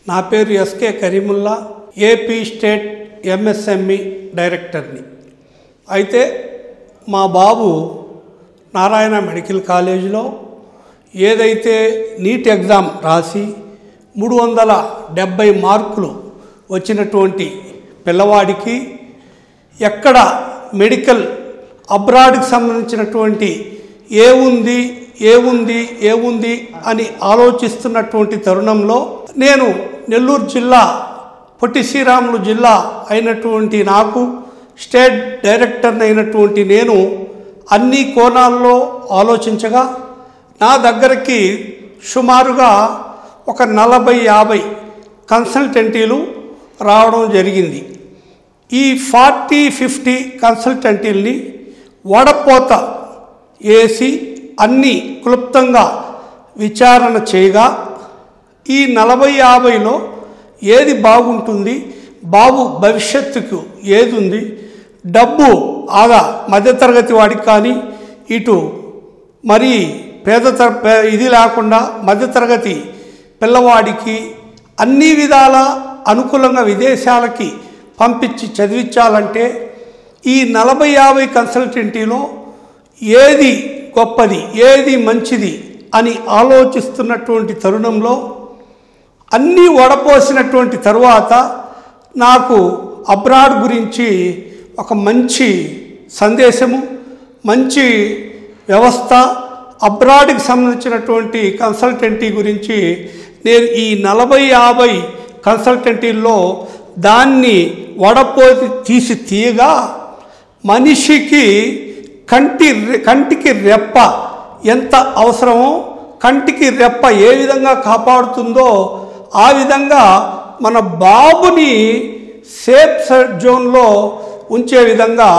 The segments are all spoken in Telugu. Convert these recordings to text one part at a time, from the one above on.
నా పేరు SK Karimulla, AP state MSME డైరెక్టర్ని. అయితే మా బాబు నారాయణ మెడికల్ కాలేజీలో ఏదైతే నీట్ ఎగ్జామ్ రాసి 370 మార్కులు వచ్చినటువంటి పిల్లవాడికి ఎక్కడ మెడికల్ అబ్రాడ్కి సంబంధించినటువంటి ఏముంది అని ఆలోచిస్తున్నటువంటి తరుణంలో నేను నెల్లూరు జిల్లా పొట్టి శ్రీరాములు జిల్లా అయినటువంటి నాకు స్టేట్ డైరెక్టర్ని అయినటువంటి నేను అన్ని కోణాల్లో ఆలోచించగా నా దగ్గరికి సుమారుగా ఒక 40-50 కన్సల్టెంటీలు రావడం జరిగింది. ఈ 40-50 కన్సల్టెంటీల్ని వడపోత వేసి అన్నీ క్లుప్తంగా విచారణ చేయగా ఈ 40-50లో ఏది బాగుంటుంది, బాబు భవిష్యత్తుకు ఏది ఉంది, డబ్బు ఆదా మధ్యతరగతి వాడికి కానీ ఇటు మరి ఇది లేకుండా మధ్యతరగతి పిల్లవాడికి అన్ని విధాల అనుకూలంగా విదేశాలకి పంపించి చదివించాలంటే ఈ 40-50 కన్సల్టెంటీలో ఏది గొప్పది, ఏది మంచిది అని ఆలోచిస్తున్నటువంటి తరుణంలో అన్నీ వడపోసినటువంటి తరువాత నాకు అబ్రాడ్ గురించి ఒక మంచి సందేశము, మంచి వ్యవస్థ, అబ్రాడ్కి సంబంధించినటువంటి కన్సల్టెంటీ గురించి నేను ఈ 40-50 కన్సల్టెంటీల్లో దాన్ని వడపోసి తీయగా మనిషికి కంటికి రెప్ప ఎంత అవసరమో, కంటికి రెప్ప ఏ విధంగా కాపాడుతుందో ఆ విధంగా మన బాబుని సేఫ్ జోన్లో ఉంచే విధంగా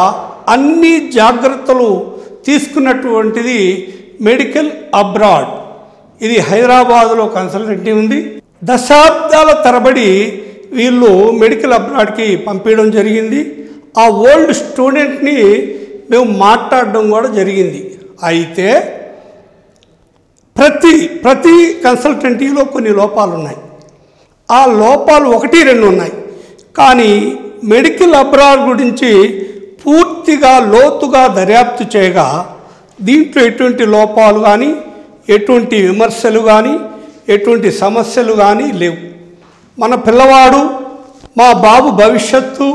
అన్ని జాగ్రత్తలు తీసుకున్నటువంటిది మెడికల్ అబ్రాడ్. ఇది హైదరాబాదులో కన్సల్టెంటీ ఉంది. దశాబ్దాల తరబడి వీళ్ళు మెడికల్ అబ్రాడ్కి పంపించడం జరిగింది. ఆ ఓల్డ్ స్టూడెంట్ని మేము మాట్లాడడం కూడా జరిగింది. అయితే ప్రతి కన్సల్టెంటీలో కొన్ని లోపాలు ఉన్నాయి. ఆ లోపాలు 1-2 ఉన్నాయి. కానీ మెడికల్ అబ్రాడ్ గురించి పూర్తిగా లోతుగా దర్యాప్తు చేయగా దీంట్లో ఎటువంటి లోపాలు కానీ, ఎటువంటి విమర్శలు కానీ, ఎటువంటి సమస్యలు కానీ లేవు. మన పిల్లవాడు, మా బాబు భవిష్యత్తు,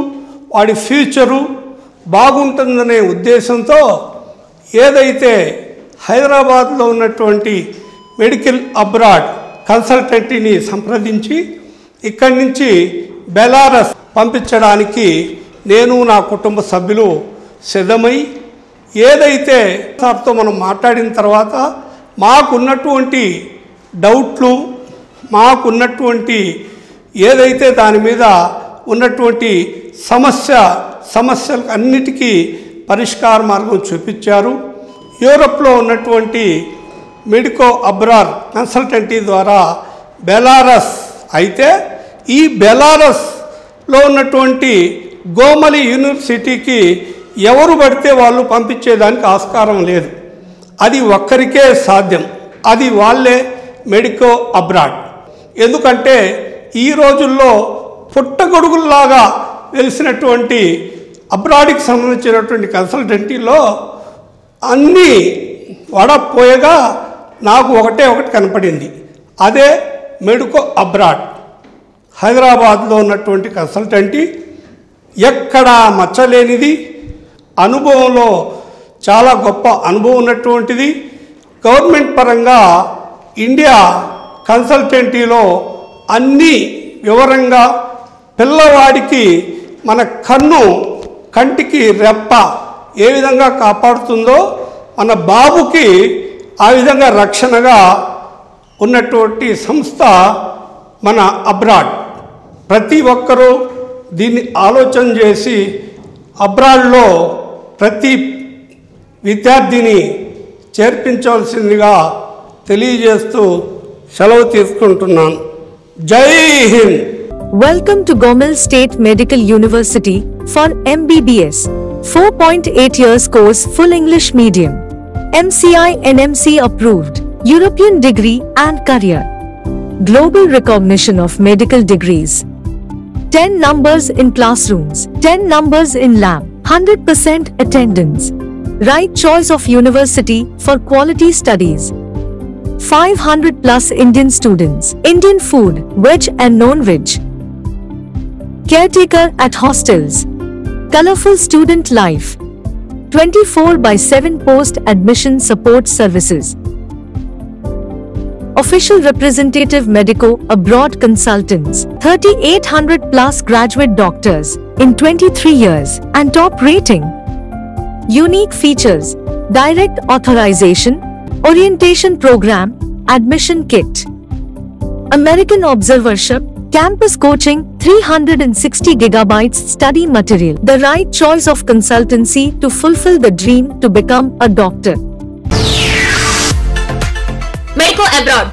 వాడి ఫ్యూచరు బాగుంటుందనే ఉద్దేశంతో ఏదైతే హైదరాబాద్లో ఉన్నటువంటి మెడికల్ అబ్రాడ్ కన్సల్టెంటీని సంప్రదించి ఇక్కడి నుంచి బెలారస్ పంపించడానికి నేను నా కుటుంబ సభ్యులు సిద్ధమై ఏదైతే సార్తో మనం మాట్లాడిన తర్వాత మాకున్నటువంటి డౌట్లు, మాకున్నటువంటి ఏదైతే దాని మీద ఉన్నటువంటి సమస్యలకు అన్నిటికీ పరిష్కార మార్గం చూపించారు. యూరప్లో ఉన్నటువంటి మెడికో అబ్రాడ్ కన్సల్టెంటీ ద్వారా బెలారస్, అయితే ఈ బెలారస్లో ఉన్నటువంటి గోమలి యూనివర్సిటీకి ఎవరు పడితే వాళ్ళు పంపించేదానికి ఆస్కారం లేదు. అది ఒక్కరికే సాధ్యం, అది వాళ్ళే మెడికో అబ్రాడ్. ఎందుకంటే ఈ రోజుల్లో పుట్టగొడుగుల్లాగా వెలిసినటువంటి అబ్రాడ్కి సంబంధించినటువంటి కన్సల్టెంటీలో అన్నీ వడపోయగా నాకు ఒకటి కనపడింది. అదే మెడికో అబ్రాడ్ హైదరాబాద్లో ఉన్నటువంటి కన్సల్టెంటీ. ఎక్కడా మచ్చలేనిది, అనుభవంలో చాలా గొప్ప అనుభవం ఉన్నటువంటిది. గవర్నమెంట్ పరంగా ఇండియా కన్సల్టెంటీలో అన్నీ వివరంగా పిల్లవాడికి మన కంటికి రెప్ప ఏ విధంగా కాపాడుతుందో మన బాబుకి ఆ విధంగా రక్షణగా ఉన్నటువంటి సంస్థ మన అబ్రాడ్. ప్రతి ఒక్కరూ దీన్ని ఆలోచన చేసి అబ్రాడ్లో ప్రతి విద్యార్థిని చేర్పించవలసిందిగా తెలియజేస్తూ సెలవు తీసుకుంటున్నాను. జై Hind. Welcome to Gomal State Medical University for MBBS 4.8 years course, full English medium, MCI NMC approved, European degree and career. global recognition of medical degrees. 10 numbers in classrooms, 10 numbers in lab, 100% attendance. Right choice of university for quality studies. 500 plus Indian students, Indian food, veg and non-veg. Caretaker at hostels. Colorful student life. 24/7 post-admission support services. Official representative medico abroad consultants. 3,800 plus graduate doctors in 23 years and top rating. Unique features. Direct authorization, orientation program, admission kit. American observership, campus coaching, 360 gigabytes study material. The right choice of consultancy to fulfill the dream to become a doctor. Medico Abroad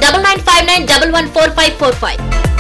9959 114545.